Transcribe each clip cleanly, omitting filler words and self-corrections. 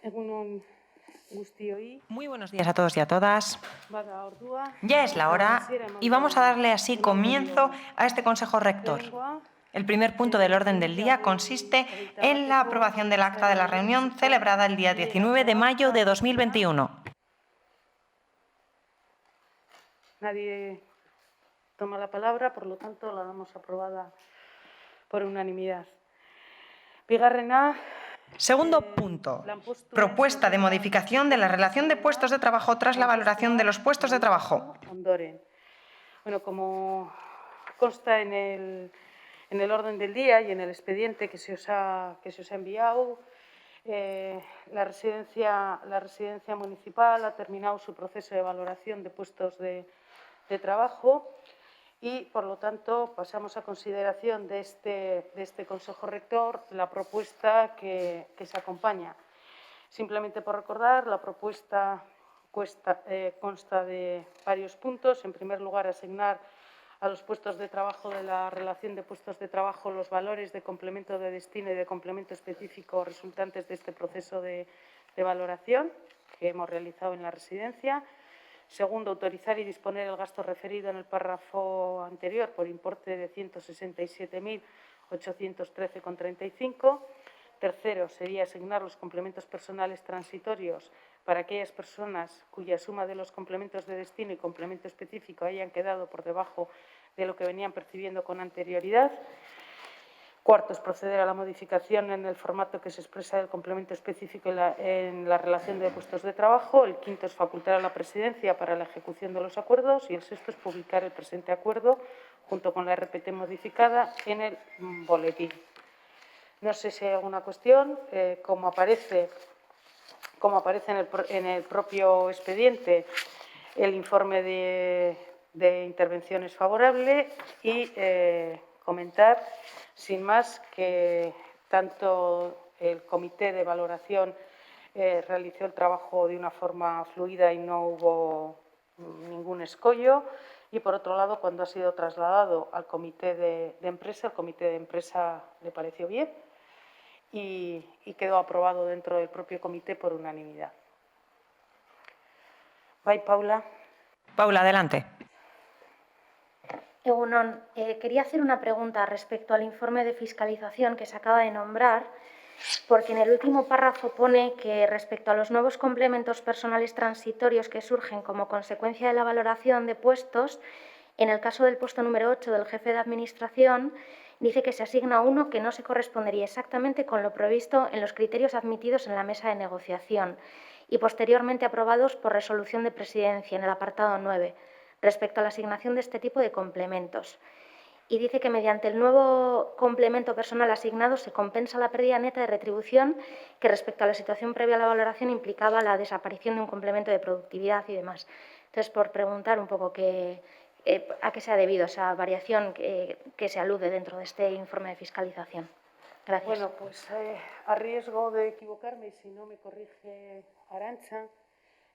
Egunon guztioi. Muy buenos días a todos y a todas. Bada ordua. Ya es la hora y vamos a darle así comienzo a este Consejo Rector. El primer punto del orden del día consiste en la aprobación del acta de la reunión celebrada el día 19 de mayo de 2021. Nadie toma la palabra, por lo tanto la damos aprobada por unanimidad. Bigarrena. Segundo punto, propuesta de modificación de la relación de puestos de trabajo tras la valoración de los puestos de trabajo. Bueno, como consta en el orden del día y en el expediente que se os ha enviado, la residencia municipal ha terminado su proceso de valoración de puestos de trabajo y, por lo tanto, pasamos a consideración de este Consejo Rector la propuesta que se acompaña. Simplemente por recordar, la propuesta consta de varios puntos. En primer lugar, asignar a los puestos de trabajo de la relación de puestos de trabajo los valores de complemento de destino y de complemento específico resultantes de este proceso de valoración que hemos realizado en la residencia. Segundo, autorizar y disponer el gasto referido en el párrafo anterior por importe de 167.813,35. Tercero, sería asignar los complementos personales transitorios para aquellas personas cuya suma de los complementos de destino y complemento específico hayan quedado por debajo de lo que venían percibiendo con anterioridad. Cuarto, es proceder a la modificación en el formato que se expresa del complemento específico en la relación de puestos de trabajo. El quinto es facultar a la Presidencia para la ejecución de los acuerdos. Y el sexto es publicar el presente acuerdo junto con la RPT modificada en el boletín. No sé si hay alguna cuestión. Como aparece en el propio expediente, el informe de intervención es favorable y comentar, sin más, que tanto el comité de valoración realizó el trabajo de una forma fluida y no hubo ningún escollo. Y, por otro lado, cuando ha sido trasladado al comité de empresa, el comité de empresa le pareció bien y quedó aprobado dentro del propio comité por unanimidad. Bye, Paula. Paula, adelante. Egunon, quería hacer una pregunta respecto al informe de fiscalización que se acaba de nombrar, porque en el último párrafo pone que respecto a los nuevos complementos personales transitorios que surgen como consecuencia de la valoración de puestos, en el caso del puesto número 8 del jefe de administración, dice que se asigna uno que no se correspondería exactamente con lo previsto en los criterios admitidos en la mesa de negociación y posteriormente aprobados por resolución de presidencia en el apartado 9. Respecto a la asignación de este tipo de complementos. Y dice que mediante el nuevo complemento personal asignado se compensa la pérdida neta de retribución que respecto a la situación previa a la valoración implicaba la desaparición de un complemento de productividad y demás. Entonces, por preguntar un poco a qué se ha debido esa variación que se alude dentro de este informe de fiscalización. Gracias. Bueno, pues a riesgo de equivocarme, y si no me corrige Arantxa,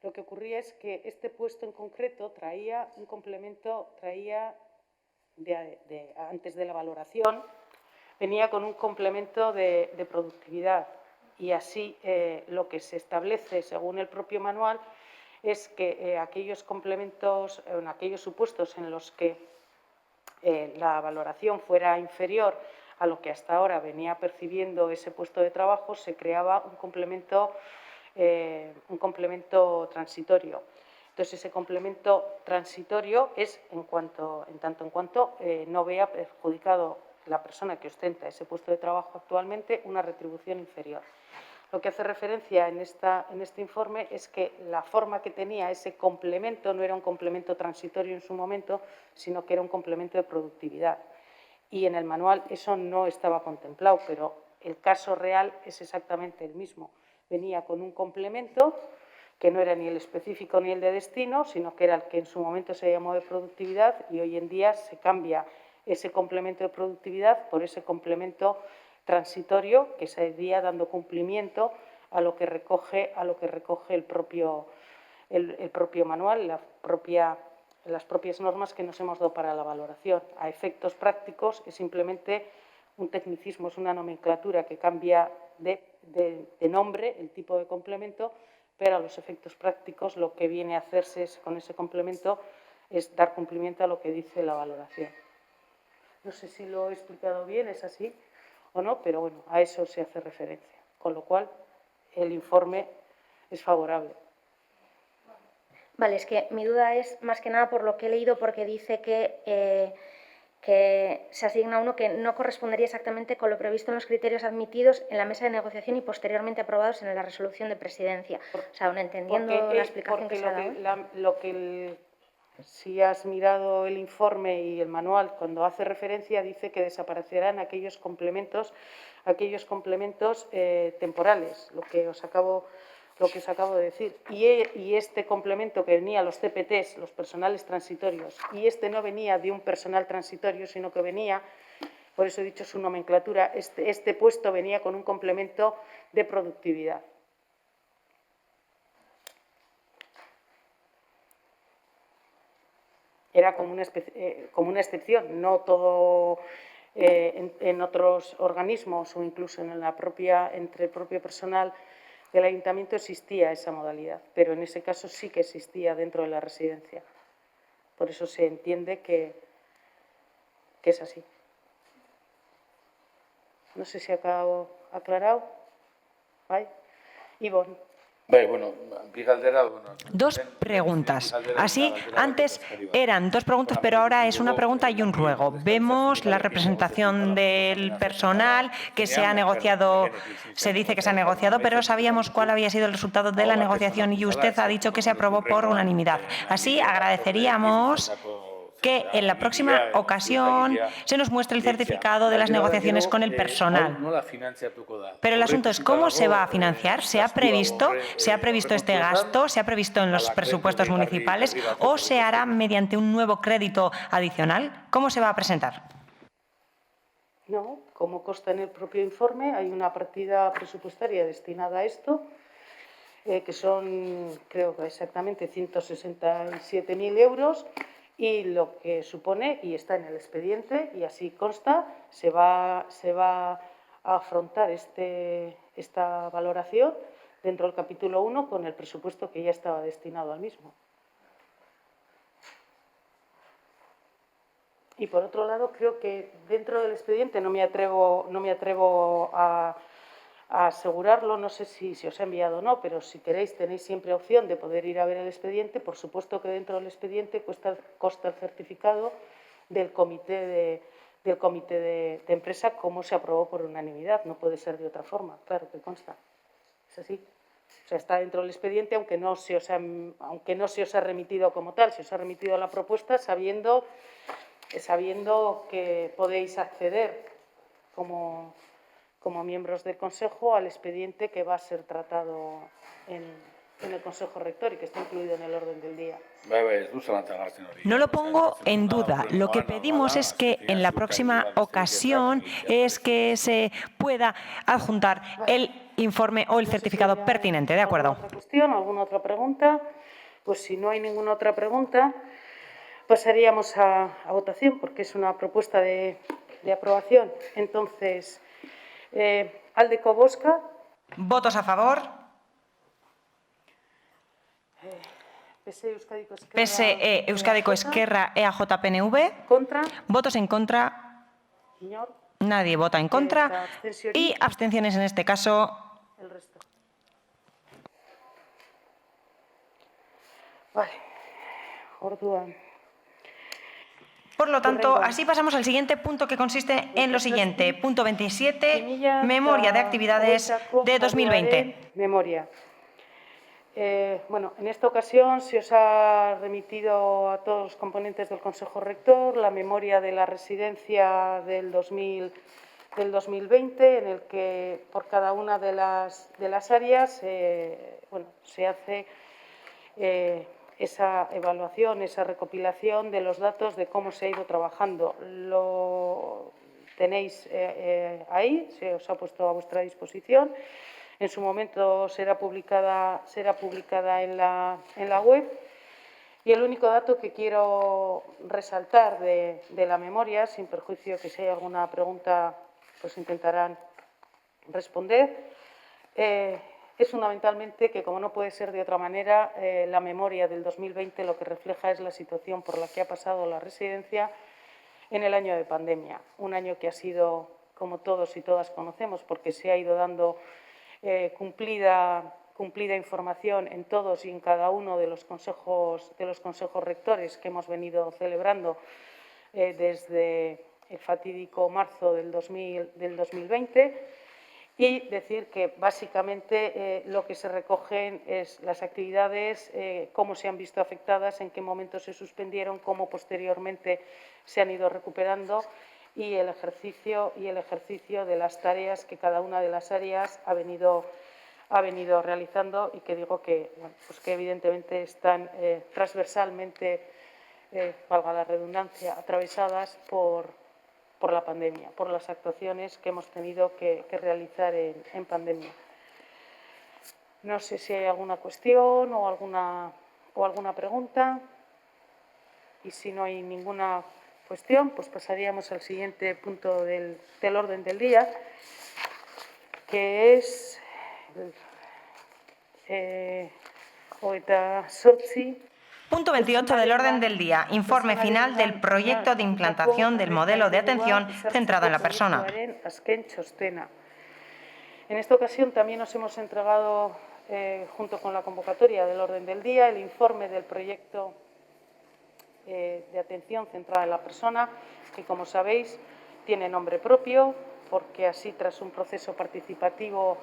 lo que ocurría es que este puesto en concreto traía un complemento, antes de la valoración, venía con un complemento de productividad. Y así lo que se establece, según el propio manual, es que aquellos complementos, en aquellos supuestos en los que la valoración fuera inferior a lo que hasta ahora venía percibiendo ese puesto de trabajo, se creaba un complemento transitorio. Entonces, ese complemento transitorio es en tanto en cuanto no vea perjudicado la persona que ostenta ese puesto de trabajo actualmente una retribución inferior. Lo que hace referencia en este informe es que la forma que tenía ese complemento no era un complemento transitorio en su momento, sino que era un complemento de productividad. Y en el manual eso no estaba contemplado, pero el caso real es exactamente el mismo. Venía con un complemento que no era ni el específico ni el de destino, sino que era el que en su momento se llamó de productividad, y hoy en día se cambia ese complemento de productividad por ese complemento transitorio que se iría dando cumplimiento a lo que recoge el propio manual, las propias normas que nos hemos dado para la valoración. A efectos prácticos es simplemente un tecnicismo, es una nomenclatura que cambia de de nombre el tipo de complemento, pero a los efectos prácticos lo que viene a hacerse con ese complemento es dar cumplimiento a lo que dice la valoración. No sé si lo he explicado bien, es así o no, pero bueno, a eso se hace referencia, con lo cual el informe es favorable. Vale, es que mi duda es más que nada por lo que he leído, porque dice que se asigna uno que no correspondería exactamente con lo previsto en los criterios admitidos en la mesa de negociación y posteriormente aprobados en la resolución de presidencia. O sea, aún entendiendo la explicación que se ha dado. Si has mirado el informe y el manual, cuando hace referencia dice que desaparecerán aquellos complementos temporales, lo que os acabo de decir. Y este complemento que venía, los CPTs, los personales transitorios, y este no venía de un personal transitorio, sino que venía, por eso he dicho su nomenclatura, este puesto venía con un complemento de productividad. Era como una excepción, no todo en otros organismos o incluso entre el propio personal del ayuntamiento existía esa modalidad, pero en ese caso sí que existía dentro de la residencia. Por eso se entiende que es así. No sé si ha quedado aclarado. ¿Vale? Ivonne. Dos preguntas. Así, antes eran dos preguntas, pero ahora es una pregunta y un ruego. Vemos la representación del personal que se ha negociado, se dice que se ha negociado, pero sabíamos cuál había sido el resultado de la negociación y usted ha dicho que se aprobó por unanimidad. Así, agradeceríamos que en la próxima ocasión se nos muestre el certificado de las negociaciones con el personal. Pero el asunto es cómo se va a financiar. ¿Se ha previsto este gasto? ¿Se ha previsto en los presupuestos municipales? ¿O se hará mediante un nuevo crédito adicional? ¿Cómo se va a presentar? No, como consta en el propio informe, hay una partida presupuestaria destinada a esto, que son, creo que exactamente, 167.000 euros, y lo que supone, y está en el expediente, y así consta, se va a afrontar esta valoración dentro del capítulo 1 con el presupuesto que ya estaba destinado al mismo. Y por otro lado, creo que dentro del expediente no me atrevo a asegurarlo, no sé si se os ha enviado o no, pero si queréis tenéis siempre opción de poder ir a ver el expediente. Por supuesto que dentro del expediente consta el certificado del comité de empresa, como se aprobó por unanimidad. No puede ser de otra forma, claro que consta. Es así. O sea, está dentro del expediente, aunque no se os ha remitido como tal, se os ha remitido la propuesta sabiendo que podéis acceder como miembros del Consejo al expediente que va a ser tratado en el Consejo Rector y que está incluido en el orden del día. No lo pongo en duda. Lo que pedimos es que en la próxima ocasión es que se pueda adjuntar el informe o el certificado pertinente. ¿De acuerdo? ¿Alguna otra cuestión? ¿Alguna otra pregunta? Pues si no hay ninguna otra pregunta, pasaríamos a votación, porque es una propuesta de aprobación. Entonces, Aldeko bozka. ¿Votos a favor? PSE Euskadiko Ezkerra EAJ PNV. Contra. ¿Votos en contra? Señor. Nadie vota en contra. Y abstenciones en este caso. El resto. Vale. Orduan. Por lo tanto, así pasamos al siguiente punto, que consiste en lo siguiente. Punto 27, memoria de actividades de 2020. Memoria. Bueno, en esta ocasión se os ha remitido a todos los componentes del Consejo Rector la memoria de la residencia del 2020, en el que por cada una de las áreas se hace esa evaluación, esa recopilación de los datos de cómo se ha ido trabajando. Lo tenéis ahí, se os ha puesto a vuestra disposición. En su momento será publicada en la web. Y el único dato que quiero resaltar de la memoria, sin perjuicio que si hay alguna pregunta, pues intentarán responder, Es fundamentalmente que, como no puede ser de otra manera, la memoria del 2020 lo que refleja es la situación por la que ha pasado la residencia en el año de pandemia. Un año que ha sido, como todos y todas conocemos, porque se ha ido dando cumplida información en todos y en cada uno de los consejos rectores que hemos venido celebrando desde el fatídico marzo del 2020. Y decir que básicamente lo que se recogen es las actividades, cómo se han visto afectadas, en qué momento se suspendieron, cómo posteriormente se han ido recuperando y el ejercicio de las tareas que cada una de las áreas ha venido realizando y que digo que, bueno, pues que evidentemente están transversalmente, valga la redundancia, atravesadas por la pandemia, por las actuaciones que hemos tenido que realizar en pandemia. No sé si hay alguna cuestión o alguna pregunta. Y si no hay ninguna cuestión, pues pasaríamos al siguiente punto del orden del día, que es hogeita zortzi. Punto 28 del orden del día. Informe final del proyecto de implantación del modelo de atención centrado en la persona. En esta ocasión también nos hemos entregado, junto con la convocatoria del orden del día, el informe del proyecto de atención centrada en la persona, que, como sabéis, tiene nombre propio, porque así, tras un proceso participativo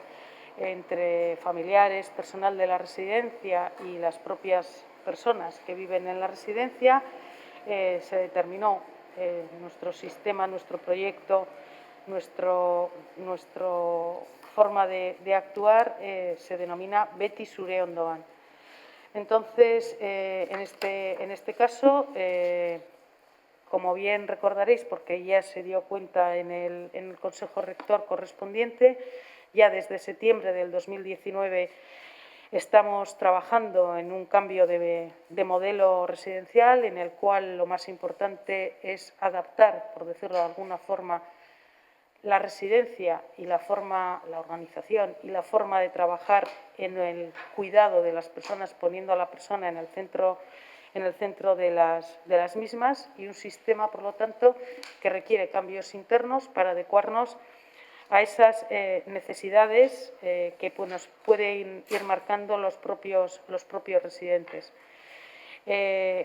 entre familiares, personal de la residencia y las propias personas que viven en la residencia, se determinó nuestro sistema, nuestro proyecto, nuestra forma de actuar se denomina Beti Zure Ondoan. Entonces, en este caso, como bien recordaréis, porque ya se dio cuenta en el Consejo Rector correspondiente, ya desde septiembre del 2019 estamos trabajando en un cambio de modelo residencial en el cual lo más importante es adaptar, por decirlo de alguna forma, la residencia y la organización y la forma de trabajar en el cuidado de las personas, poniendo a la persona en el centro de las mismas, y un sistema, por lo tanto, que requiere cambios internos para adecuarnos a esas necesidades que nos pueden ir marcando los propios residentes.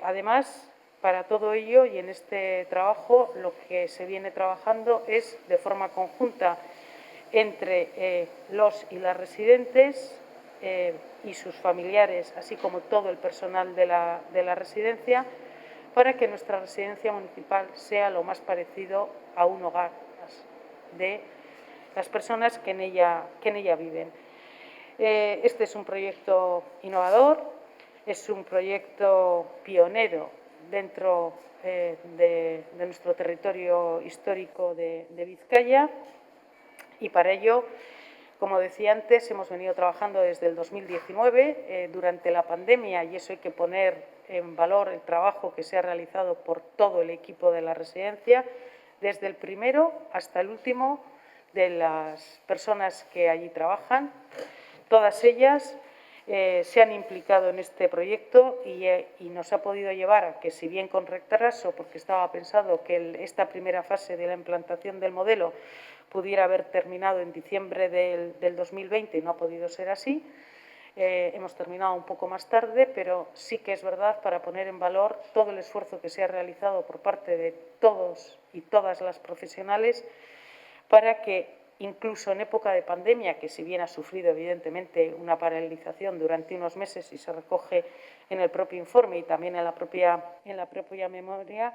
Además, para todo ello y en este trabajo, lo que se viene trabajando es de forma conjunta entre los y las residentes y sus familiares, así como todo el personal de la residencia, para que nuestra residencia municipal sea lo más parecido a un hogar de las personas que en ella viven. Este es un proyecto innovador, es un proyecto pionero dentro de nuestro territorio histórico de Vizcaya, y para ello, como decía antes, hemos venido trabajando desde el 2019 durante la pandemia, y eso hay que poner en valor el trabajo que se ha realizado por todo el equipo de la residencia, desde el primero hasta el último de las personas que allí trabajan. Todas ellas se han implicado en este proyecto y nos ha podido llevar a que, si bien con retraso, porque estaba pensado que esta primera fase de la implantación del modelo pudiera haber terminado en diciembre del 2020 y no ha podido ser así, hemos terminado un poco más tarde, pero sí que es verdad, para poner en valor todo el esfuerzo que se ha realizado por parte de todos y todas las profesionales para que, incluso en época de pandemia, que si bien ha sufrido evidentemente una paralización durante unos meses, y se recoge en el propio informe y también en la propia memoria,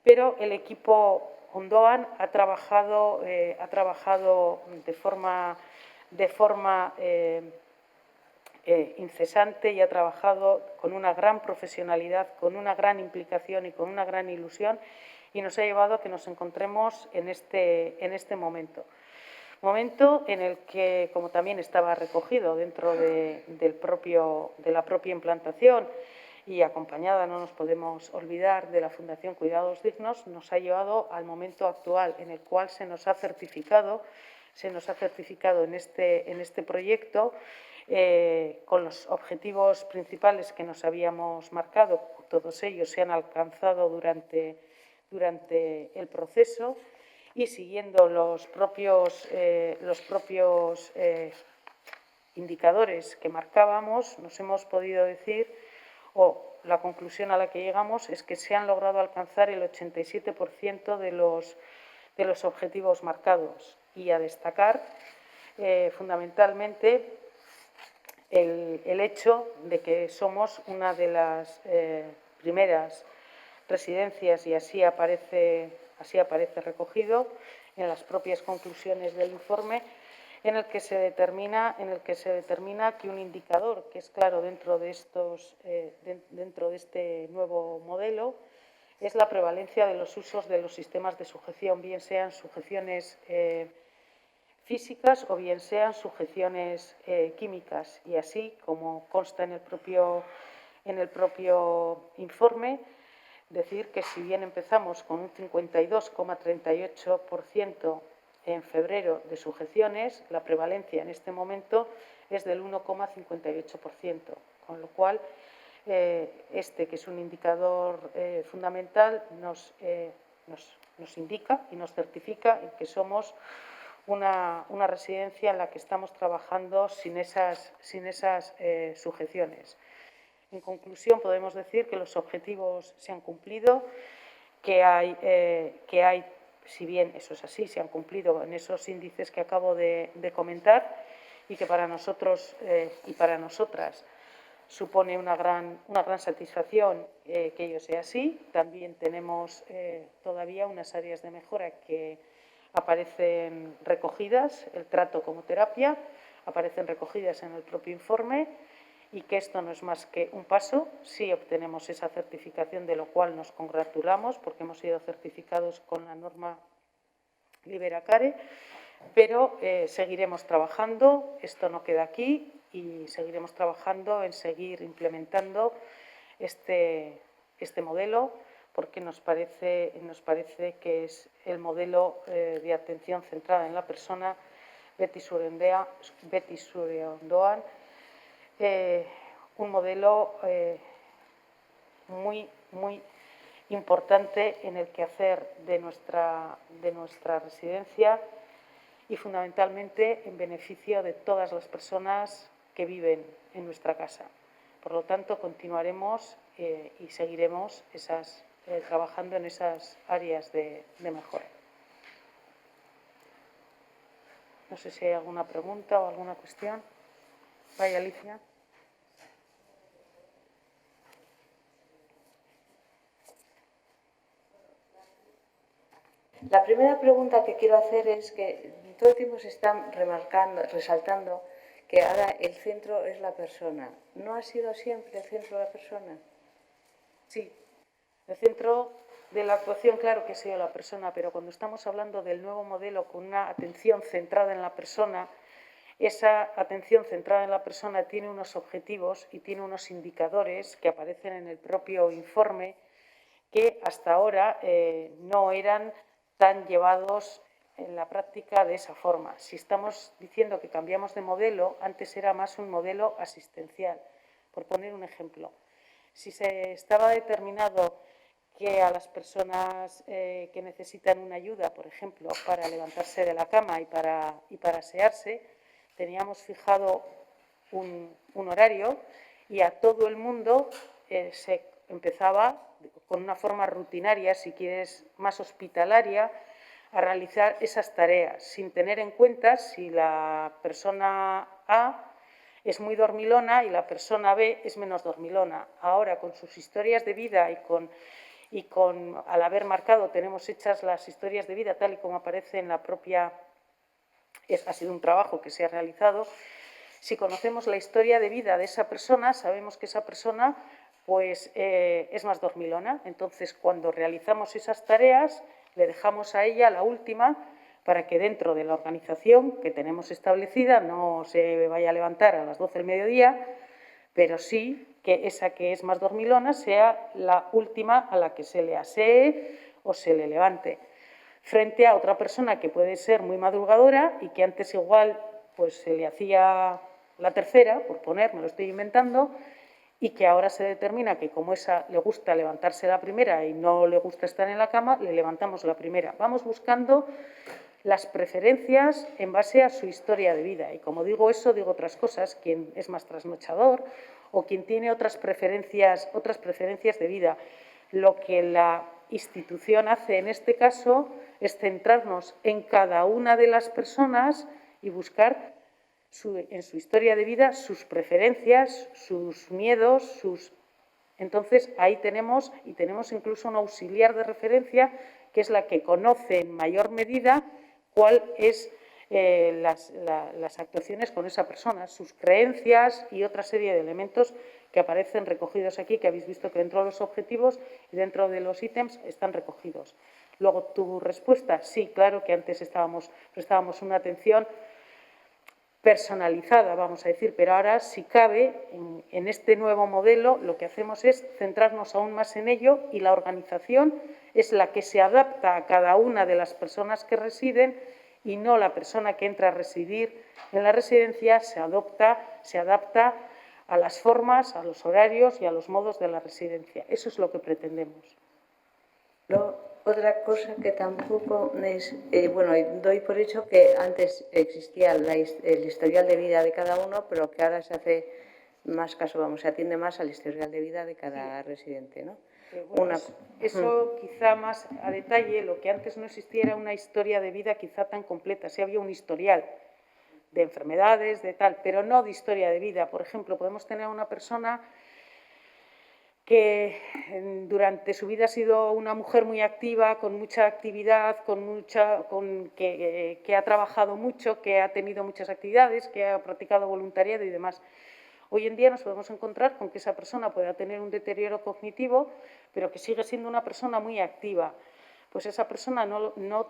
pero el equipo Ondoan ha trabajado de forma incesante, y ha trabajado con una gran profesionalidad, con una gran implicación y con una gran ilusión, y nos ha llevado a que nos encontremos en este momento en el que, como también estaba recogido dentro de la propia implantación y acompañada, no nos podemos olvidar, de la Fundación Cuidados Dignos, nos ha llevado al momento actual, en el cual se nos ha certificado se nos ha certificado en este proyecto, con los objetivos principales que nos habíamos marcado. Todos ellos se han alcanzado durante el proceso y siguiendo los propios indicadores que marcábamos, nos hemos podido decir, o la conclusión a la que llegamos es que se han logrado alcanzar el 87% de los objetivos marcados. Y a destacar fundamentalmente el hecho de que somos una de las primeras residencias, y así aparece recogido en las propias conclusiones del informe, en el que se determina que un indicador que es claro dentro de este nuevo modelo es la prevalencia de los usos de los sistemas de sujeción, bien sean sujeciones físicas o bien sean sujeciones químicas. Y así, como consta en el propio informe, decir que si bien empezamos con un 52,38% en febrero de sujeciones, la prevalencia en este momento es del 1,58%, con lo cual que es un indicador fundamental, nos indica y nos certifica que somos una residencia en la que estamos trabajando sin esas sujeciones. En conclusión, podemos decir que los objetivos se han cumplido, que hay, si bien eso es así, se han cumplido en esos índices que acabo de comentar, y que para nosotros y para nosotras supone una gran satisfacción que ello sea así. También tenemos todavía unas áreas de mejora que aparecen recogidas, el trato como terapia, aparecen recogidas en el propio informe, y que esto no es más que un paso. Sí obtenemos esa certificación, de lo cual nos congratulamos, porque hemos sido certificados con la norma Liberacare, pero seguiremos trabajando, esto no queda aquí, y seguiremos trabajando en seguir implementando este modelo, porque nos parece que es el modelo de atención centrada en la persona Beti Zure ondoan, un modelo muy importante en el quehacer de nuestra residencia y fundamentalmente en beneficio de todas las personas que viven en nuestra casa. Por lo tanto, continuaremos y seguiremos trabajando en esas áreas de mejora. No sé si hay alguna pregunta o alguna cuestión. Vaya, Alicia. La primera pregunta que quiero hacer es que todo el tiempo se está resaltando que ahora el centro es la persona. ¿No ha sido siempre el centro la persona? Sí, el centro de la actuación, claro que ha sido la persona, pero cuando estamos hablando del nuevo modelo con una atención centrada en la persona, esa atención centrada en la persona tiene unos objetivos y tiene unos indicadores que aparecen en el propio informe que hasta ahora no eran tan llevados en la práctica de esa forma. Si estamos diciendo que cambiamos de modelo, antes era más un modelo asistencial. Por poner un ejemplo, si se estaba determinado que a las personas que necesitan una ayuda, por ejemplo, para levantarse de la cama y para asearse, teníamos fijado un horario y a todo el mundo se empezaba con una forma rutinaria, si quieres más hospitalaria, a realizar esas tareas, sin tener en cuenta si la persona A es muy dormilona y la persona B es menos dormilona. Ahora, con sus historias de vida y al haber marcado, tenemos hechas las historias de vida tal y como aparece en la propia... Ha sido un trabajo que se ha realizado. Si conocemos la historia de vida de esa persona, sabemos que esa persona pues, es más dormilona. Entonces, cuando realizamos esas tareas, le dejamos a ella la última para que dentro de la organización que tenemos establecida no se vaya a levantar a las 12 del mediodía, pero sí que esa que es más dormilona sea la última a la que se le asee o se le levante. frente a otra persona que puede ser muy madrugadora y que antes igual pues se le hacía la tercera, por poner, me lo estoy inventando, y que ahora se determina que como esa le gusta levantarse la primera y no le gusta estar en la cama, le levantamos la primera. Vamos buscando las preferencias en base a su historia de vida. Y como digo eso, digo otras cosas, quien es más trasnochador o quien tiene otras preferencias de vida. Lo que la institución hace en este caso es centrarnos en cada una de las personas y buscar en su historia de vida sus preferencias, sus miedos, Entonces, ahí tenemos incluso un auxiliar de referencia que es la que conoce en mayor medida cuál es las actuaciones con esa persona, sus creencias y otra serie de elementos que aparecen recogidos aquí, que habéis visto que dentro de los objetivos y dentro de los ítems están recogidos. Luego, tu respuesta, sí, claro que antes prestábamos una atención personalizada, vamos a decir, pero ahora, si cabe, en este nuevo modelo, lo que hacemos es centrarnos aún más en ello y la organización es la que se adapta a cada una de las personas que residen y no la persona que entra a residir en la residencia se adapta a las formas, a los horarios y a los modos de la residencia. Eso es lo que pretendemos. Otra cosa que tampoco es, bueno, doy por hecho que antes existía el historial de vida de cada uno, pero que ahora se hace más caso, se atiende más al historial de vida de cada residente, ¿no? Bueno, eso quizá más a detalle, lo que antes no existía era una historia de vida quizá tan completa, sí había un historial de enfermedades, de tal, pero no de historia de vida. Por ejemplo, podemos tener una persona que durante su vida ha sido una mujer muy activa, con mucha actividad, que ha trabajado mucho, que ha tenido muchas actividades, que ha practicado voluntariado y demás. Hoy en día nos podemos encontrar con que esa persona pueda tener un deterioro cognitivo, pero que sigue siendo una persona muy activa. Pues esa persona no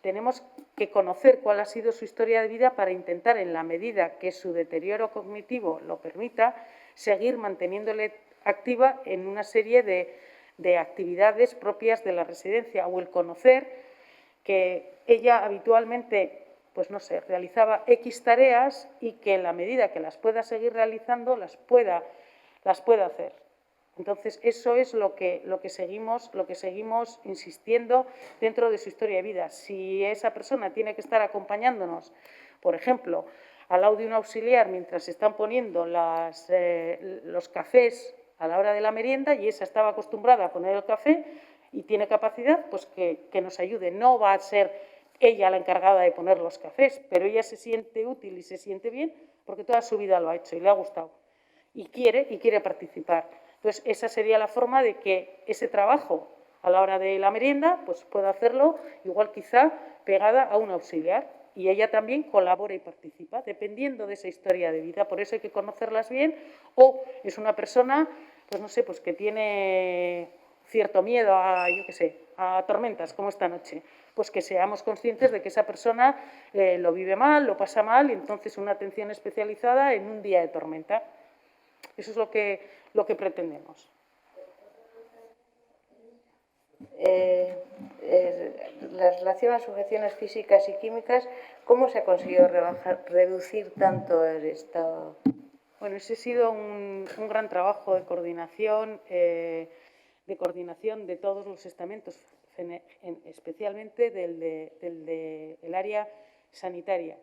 tenemos que conocer cuál ha sido su historia de vida para intentar, en la medida que su deterioro cognitivo lo permita, seguir manteniéndole activa en una serie de actividades propias de la residencia, o el conocer que ella habitualmente, pues no sé, realizaba X tareas y que en la medida que las pueda seguir realizando las pueda hacer. Entonces, eso es lo que seguimos insistiendo dentro de su historia de vida. Si esa persona tiene que estar acompañándonos, por ejemplo, al lado de un auxiliar mientras se están poniendo los cafés a la hora de la merienda y esa estaba acostumbrada a poner el café y tiene capacidad, pues que nos ayude. No va a ser ella la encargada de poner los cafés, pero ella se siente útil y se siente bien porque toda su vida lo ha hecho y le ha gustado y quiere participar. Entonces, esa sería la forma de que ese trabajo a la hora de la merienda pues pueda hacerlo igual quizá pegada a un auxiliar y ella también colabora y participa, dependiendo de esa historia de vida. Por eso hay que conocerlas bien, o es una persona, pues no sé, pues que tiene cierto miedo a, yo qué sé, a tormentas como esta noche, pues que seamos conscientes de que esa persona lo vive mal, lo pasa mal, y entonces una atención especializada en un día de tormenta. Eso es lo que pretendemos. La relación a sujeciones físicas y químicas, ¿cómo se ha conseguido reducir tanto el estado? Bueno, ese ha sido un gran trabajo de coordinación de todos los estamentos, especialmente del área sanitaria.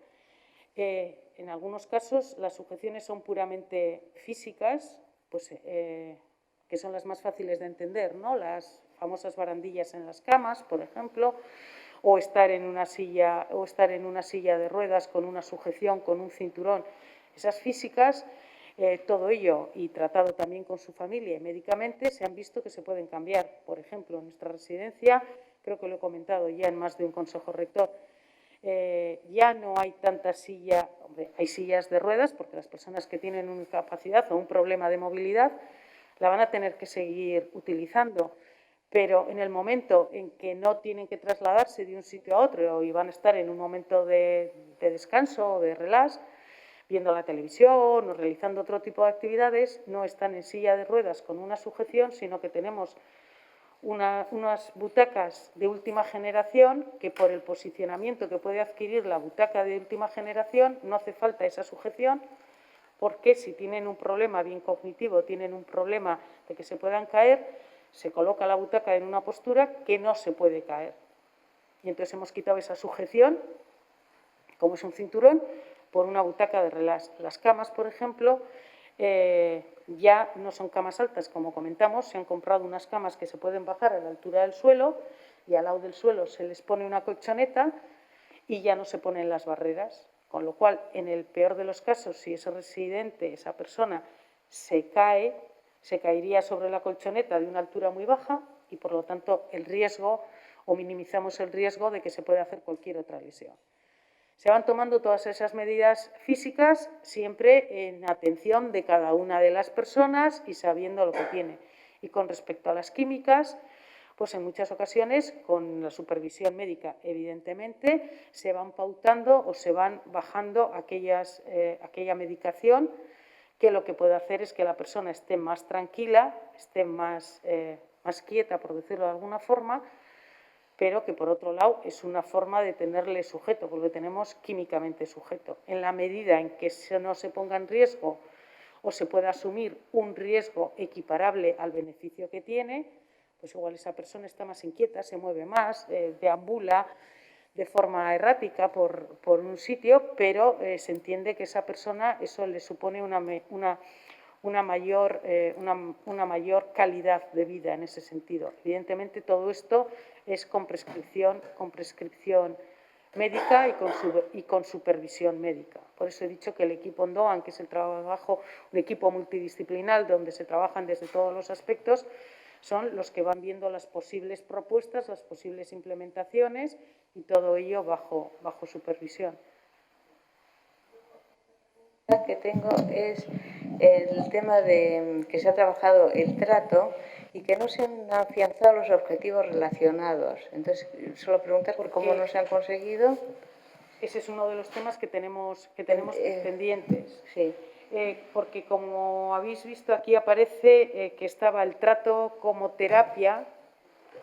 En algunos casos las sujeciones son puramente físicas, pues, que son las más fáciles de entender, ¿no? Las famosas barandillas en las camas, por ejemplo, o estar en una silla de ruedas con una sujeción, con un cinturón. Esas físicas, todo ello, y tratado también con su familia y médicamente, se han visto que se pueden cambiar. Por ejemplo, en nuestra residencia, creo que lo he comentado ya en más de un consejo rector, ya no hay tanta silla, hombre, hay sillas de ruedas porque las personas que tienen una incapacidad o un problema de movilidad la van a tener que seguir utilizando, pero en el momento en que no tienen que trasladarse de un sitio a otro y van a estar en un momento de descanso o de relax, viendo la televisión o realizando otro tipo de actividades, no están en silla de ruedas con una sujeción, sino que tenemos unas butacas de última generación que por el posicionamiento que puede adquirir la butaca de última generación no hace falta esa sujeción, porque si tienen un problema bien cognitivo, tienen un problema de que se puedan caer, se coloca la butaca en una postura que no se puede caer. Y entonces hemos quitado esa sujeción, como es un cinturón, por una butaca de relax. Las camas, por ejemplo, ya no son camas altas, como comentamos, se han comprado unas camas que se pueden bajar a la altura del suelo y al lado del suelo se les pone una colchoneta y ya no se ponen las barreras, con lo cual, en el peor de los casos, si ese residente, esa persona, se caería sobre la colchoneta de una altura muy baja y, por lo tanto, el riesgo o minimizamos el riesgo de que se pueda hacer cualquier otra lesión. Se van tomando todas esas medidas físicas siempre en atención de cada una de las personas y sabiendo lo que tiene. Y con respecto a las químicas, pues en muchas ocasiones, con la supervisión médica, evidentemente, se van pautando o se van bajando aquella medicación que lo que puede hacer es que la persona esté más tranquila, esté más quieta, por decirlo de alguna forma, pero que por otro lado es una forma de tenerle sujeto, porque tenemos químicamente sujeto. En la medida en que no se ponga en riesgo o se pueda asumir un riesgo equiparable al beneficio que tiene, pues igual esa persona está más inquieta, se mueve más, deambula de forma errática por un sitio, pero se entiende que esa persona eso le supone una mayor calidad de vida en ese sentido. Evidentemente, todo esto es con prescripción médica y con supervisión médica. Por eso he dicho que el equipo Ondoan, que es un equipo multidisciplinar donde se trabajan desde todos los aspectos, son los que van viendo las posibles propuestas, las posibles implementaciones y todo ello bajo supervisión. Que tengo es el tema de que se ha trabajado el trato y que no se han afianzado los objetivos relacionados. Entonces, solo preguntar por cómo no se han conseguido. Ese es uno de los temas que tenemos pendientes. Sí. Porque como habéis visto aquí aparece que estaba el trato como terapia,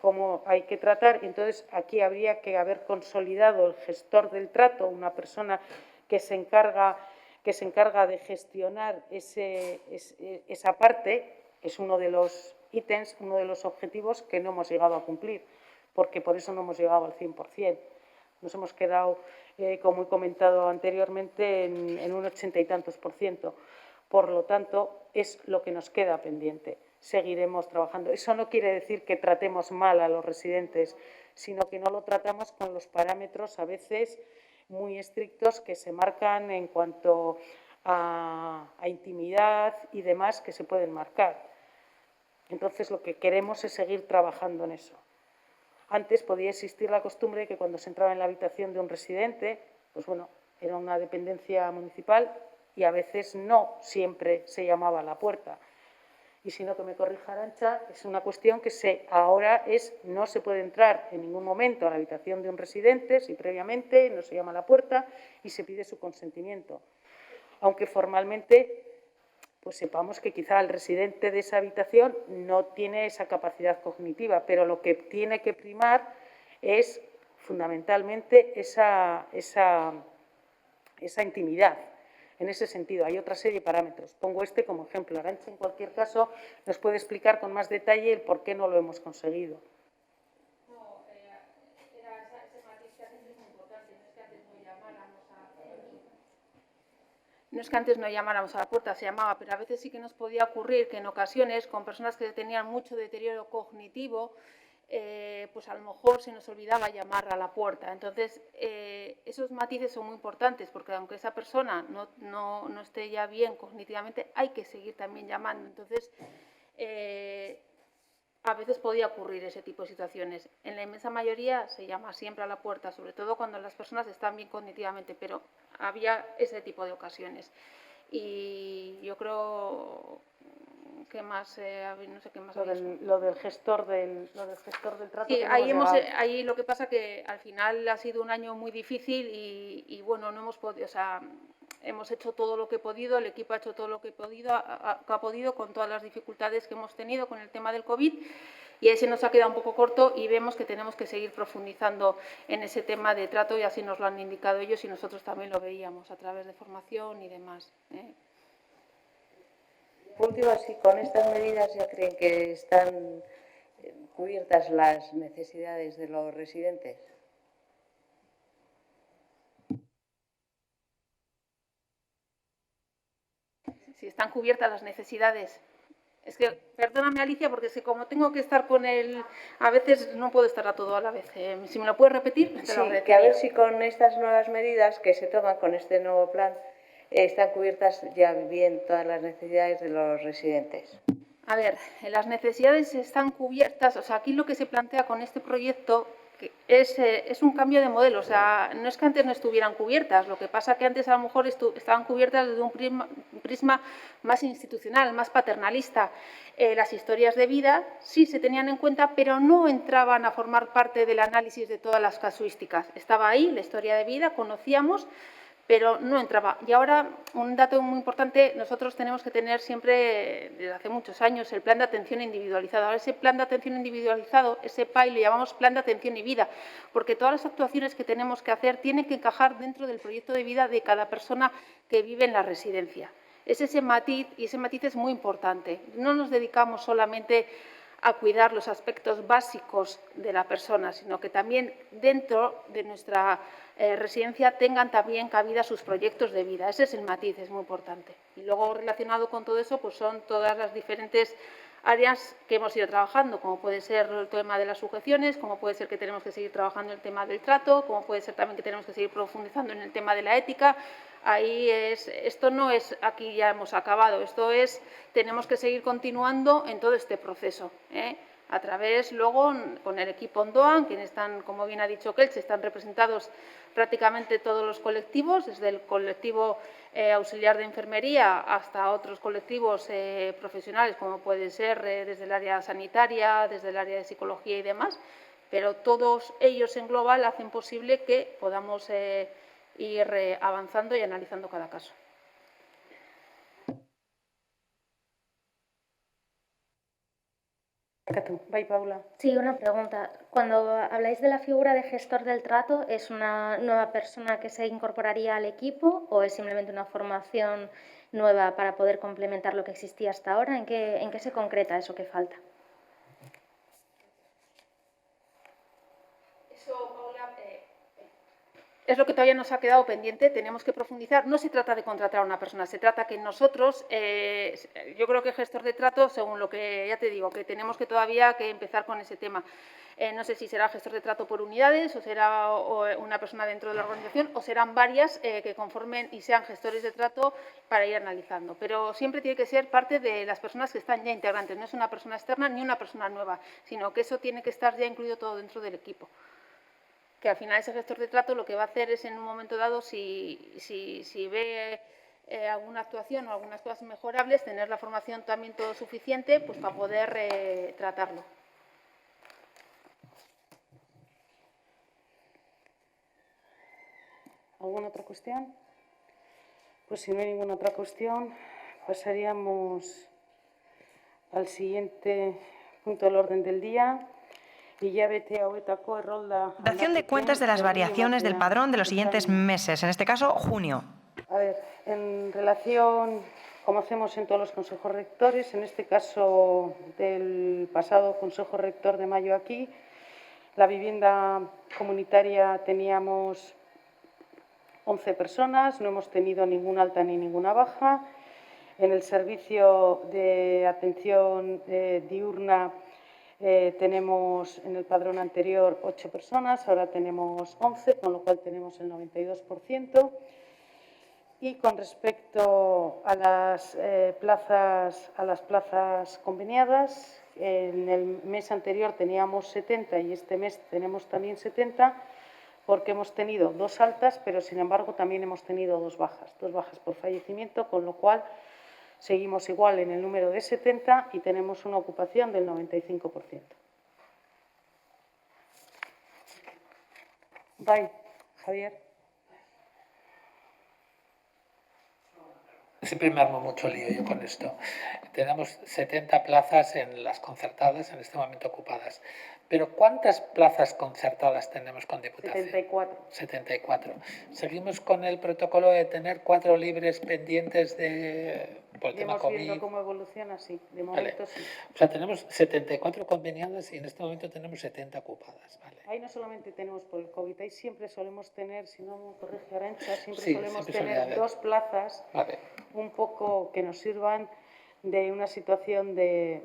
como hay que tratar, entonces aquí habría que haber consolidado el gestor del trato, una persona que se encarga de gestionar esa parte, es uno de los ítems, uno de los objetivos que no hemos llegado a cumplir, porque por eso no hemos llegado al 100%. Nos hemos quedado, como he comentado anteriormente, en un 80 y tantos %. Por lo tanto, es lo que nos queda pendiente. Seguiremos trabajando. Eso no quiere decir que tratemos mal a los residentes, sino que no lo tratamos con los parámetros a veces muy estrictos que se marcan en cuanto a intimidad y demás que se pueden marcar. Entonces, lo que queremos es seguir trabajando en eso. Antes podía existir la costumbre de que cuando se entraba en la habitación de un residente, pues bueno, era una dependencia municipal y a veces no siempre se llamaba a la puerta. Y si no, que me corrija Arantxa, es una cuestión que ahora no se puede entrar en ningún momento a la habitación de un residente si previamente no se llama a la puerta y se pide su consentimiento. Aunque formalmente pues sepamos que quizá el residente de esa habitación no tiene esa capacidad cognitiva, pero lo que tiene que primar es fundamentalmente esa intimidad. En ese sentido, hay otra serie de parámetros. Pongo este como ejemplo. Arantxa, en cualquier caso, nos puede explicar con más detalle el por qué no lo hemos conseguido. No es que antes no llamáramos a la puerta, se llamaba, pero a veces sí que nos podía ocurrir que en ocasiones con personas que tenían mucho deterioro cognitivo, pues a lo mejor se nos olvidaba llamar a la puerta. Entonces, esos matices son muy importantes porque aunque esa persona no esté ya bien cognitivamente, hay que seguir también llamando. Entonces, a veces podía ocurrir ese tipo de situaciones. En la inmensa mayoría se llama siempre a la puerta, sobre todo cuando las personas están bien cognitivamente, pero había ese tipo de ocasiones. Y yo creo que más, no sé qué más. Lo del gestor del trato. Sí, ahí lo que pasa que al final ha sido un año muy difícil y bueno, no hemos podido, o sea, hemos hecho todo lo que he podido, el equipo ha hecho todo lo que ha podido con todas las dificultades que hemos tenido con el tema del COVID, y ahí se nos ha quedado un poco corto y vemos que tenemos que seguir profundizando en ese tema de trato, y así nos lo han indicado ellos y nosotros también lo veíamos a través de formación y demás. Por último, si con estas medidas ya creen que están cubiertas las necesidades de los residentes. Si están cubiertas las necesidades. Es que, perdóname Alicia, porque es que como tengo que estar con él, a veces no puedo estar a todo a la vez. Si me lo puedes repetir, te Sí, lo agradecería. que a ver si con estas nuevas medidas que se toman con este nuevo plan están cubiertas ya bien todas las necesidades de los residentes. A ver, las necesidades están cubiertas, o sea, aquí lo que se plantea con este proyecto es un cambio de modelo, o sea, no es que antes no estuvieran cubiertas, lo que pasa que antes a lo mejor estaban cubiertas desde un prisma más institucional, más paternalista. Las historias de vida sí se tenían en cuenta, pero no entraban a formar parte del análisis de todas las casuísticas. Estaba ahí la historia de vida, conocíamos, pero no entraba. Y ahora, un dato muy importante, nosotros tenemos que tener siempre, desde hace muchos años, el plan de atención individualizado. Ahora, ese plan de atención individualizado, ese PAI, le llamamos plan de atención y vida, porque todas las actuaciones que tenemos que hacer tienen que encajar dentro del proyecto de vida de cada persona que vive en la residencia. Es ese matiz, y ese matiz es muy importante. No nos dedicamos solamente a cuidar los aspectos básicos de la persona, sino que también dentro de nuestra residencia tengan también cabida sus proyectos de vida. Ese es el matiz, es muy importante. Y luego, relacionado con todo eso, pues son todas las diferentes áreas que hemos ido trabajando, como puede ser el tema de las sujeciones, como puede ser que tenemos que seguir trabajando en el tema del trato, como puede ser también que tenemos que seguir profundizando en el tema de la ética. Ahí esto no es aquí ya hemos acabado, esto es, tenemos que seguir continuando en todo este proceso, a través, luego, con el equipo Ondoan, quienes están, como bien ha dicho Kelch, están representados prácticamente todos los colectivos, desde el colectivo auxiliar de enfermería hasta otros colectivos profesionales, como puede ser desde el área sanitaria, desde el área de psicología y demás, pero todos ellos en global hacen posible que podamos ir avanzando y analizando cada caso. Paula. Sí, una pregunta. Cuando habláis de la figura de gestor del trato, ¿es una nueva persona que se incorporaría al equipo o es simplemente una formación nueva para poder complementar lo que existía hasta ahora? ¿En qué se concreta eso que falta? Es lo que todavía nos ha quedado pendiente, tenemos que profundizar. No se trata de contratar a una persona, se trata que nosotros, yo creo que gestor de trato, según lo que ya te digo, que tenemos que todavía que empezar con ese tema. No sé si será gestor de trato por unidades o será una persona dentro de la organización o serán varias que conformen y sean gestores de trato para ir analizando. Pero siempre tiene que ser parte de las personas que están ya integrantes, no es una persona externa ni una persona nueva, sino que eso tiene que estar ya incluido todo dentro del equipo. Que al final ese gestor de trato lo que va a hacer es en un momento dado, si ve alguna actuación o algunas cosas mejorables, tener la formación también todo suficiente pues para poder tratarlo. ¿Alguna otra cuestión? Pues si no hay ninguna otra cuestión, pasaríamos al siguiente punto del orden del día. Dación de cuentas de las variaciones del padrón de los siguientes meses, en este caso, junio. A ver, en relación, como hacemos en todos los consejos rectores, en este caso del pasado consejo rector de mayo aquí, la vivienda comunitaria teníamos 11 personas, no hemos tenido ninguna alta ni ninguna baja. En el servicio de atención diurna tenemos en el padrón anterior 8 personas, ahora tenemos 11, con lo cual tenemos el 92%. Y con respecto a las plazas conveniadas, en el mes anterior teníamos 70 y este mes tenemos también 70, porque hemos tenido 2 altas, pero sin embargo también hemos tenido 2 bajas por fallecimiento, con lo cual seguimos igual en el número de 70 y tenemos una ocupación del 95%. Bye, Javier. siempre me armo mucho lío yo con esto. Tenemos 70 plazas en las concertadas en este momento ocupadas. Pero ¿cuántas plazas concertadas tenemos con Diputación? 74. 74. Seguimos con el protocolo de tener 4 libres pendientes por el tema Iremos COVID. viendo cómo evoluciona, sí. De momento Vale. sí. O sea, tenemos 74 conveniadas y en este momento tenemos 70 ocupadas. Vale. Ahí no solamente tenemos por el COVID, ahí siempre solemos tener, si no me corrige Arantxa, siempre Sí, solemos siempre tener suele 2 plazas Vale. un poco que nos sirvan de una situación de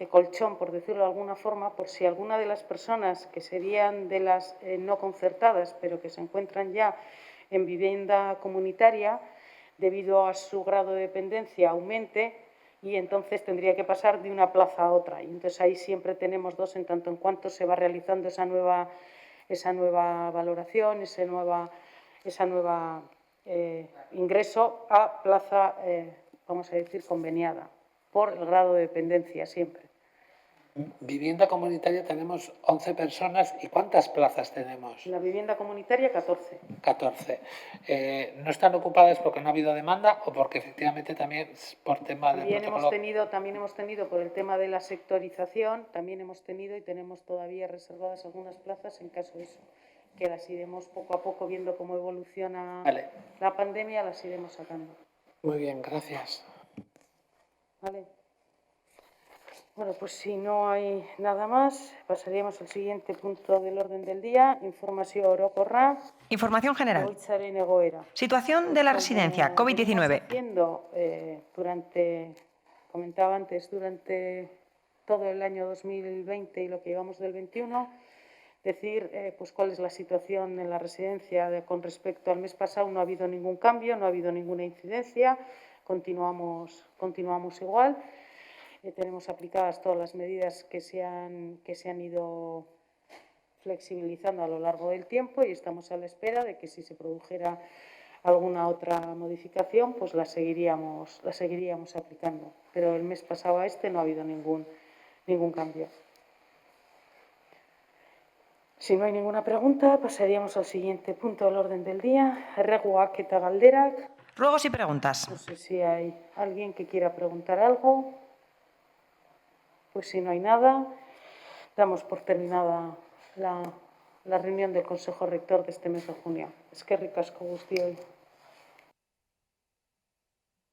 colchón, por decirlo de alguna forma, por si alguna de las personas que serían de las no concertadas, pero que se encuentran ya en vivienda comunitaria, debido a su grado de dependencia, aumente y entonces tendría que pasar de una plaza a otra. Y entonces ahí siempre tenemos 2 en tanto en cuanto se va realizando esa nueva valoración, ese nueva ingreso a plaza, vamos a decir, conveniada, por el grado de dependencia siempre. Vivienda comunitaria tenemos 11 personas. ¿Y cuántas plazas tenemos? En la vivienda comunitaria, 14. 14. ¿No están ocupadas porque no ha habido demanda o porque efectivamente también por tema de protocolo? También hemos tenido por el tema de la sectorización, también hemos tenido y tenemos todavía reservadas algunas plazas en caso de eso, que las iremos poco a poco viendo cómo evoluciona la pandemia, las iremos sacando. Muy bien, gracias. Vale. Bueno, pues si no hay nada más, pasaríamos al siguiente punto del orden del día, información orokorra. Información general. Egoitzaren egoera. Situación de la residencia COVID-19. Comentaba antes, durante todo el año 2020 y lo que llevamos del 21, decir pues cuál es la situación en la residencia con respecto al mes pasado. No ha habido ningún cambio, no ha habido ninguna incidencia, continuamos igual. Tenemos aplicadas todas las medidas que se han ido flexibilizando a lo largo del tiempo y estamos a la espera de que si se produjera alguna otra modificación, pues la seguiríamos aplicando. Pero el mes pasado a este no ha habido ningún cambio. Si no hay ninguna pregunta, pasaríamos al siguiente punto del orden del día. Erreguak eta galderak. Ruegos y preguntas. No sé si hay alguien que quiera preguntar algo. Pues si no hay nada, damos por terminada la reunión del Consejo Rector de este mes de junio. Eskerrik asko guztioi.